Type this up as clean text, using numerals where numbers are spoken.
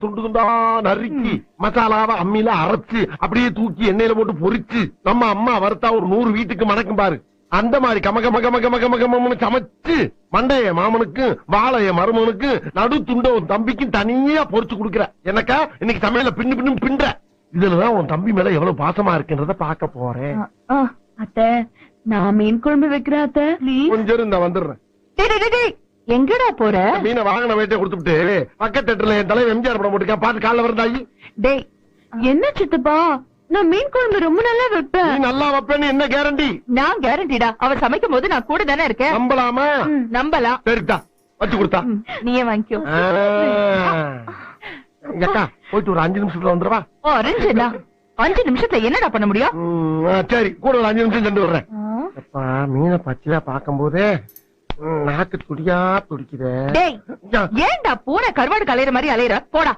துண்டு துண்டா நறுக்கி மசாலாவை அம்மியில அரைச்சு அப்படியே தூக்கி எண்ணெயில போட்டு பொரிச்சு நம்ம அம்மா வறுத்தா ஒரு 100 வீட்டுக்கு மணக்கும் பாரு. அந்த மாதிரி கம கம கம கம கம கம சமைச்சு மண்டைய மாமனுக்கு வாழைய மருமனுக்கு நடு துண்ட உன் தம்பிக்கும் தனியா பொரிச்சு குடுக்குற. எனக்கா இன்னைக்கு சமையல பின்னு பின்னு பின்ற. இதுலதான் உன் தம்பி மேல எவ்வளவு பாசமா இருக்குன்றத பாக்க போறேன். அத்தை நான் மீன் குழம்பு வைக்கிறேன் அத்தை. கொஞ்சம் இருந்தா வந்துடுறேன். எங்கடா போற? மீனை வாங்கின வேட்டை கொடுத்துட்டு பக்கத்து தேட்டர்ல என் தலைவர் எம்ஜிஆர் படம் போட்டுக்க பாத்து காலைல வரந்தாயி. டேய் என்ன சித்தப்பா, நான் மீன் குழம்பு ரொம்ப நல்லா வைப்பேன். நீ நல்லா வைப்பேன்னு என்ன கேரண்டி? நான் கேரண்டிடா, அவர் சமைக்கும் போது நான் கூட தானே இருக்கேன். நம்பலாமா? நம்பலாம். சரிதா வச்சு கொடுத்தா நீயே வாங்கிக்கோ. அக்கா போயிட்டு ஒரு 5 நிமிஷத்துல வந்துருவா. 5 நிமிஷத்துல என்னடா பண்ண முடியும்? சரி கூட ஒரு 5 நிமிஷம் சென்று வர்றேன். மீனை பச்சையா பாக்கும் போதே நாக்கு துடியா துடிக்குதே. ஏன்டா பூனை கருவாடு கலையிற மாதிரி அலையிற? போடா.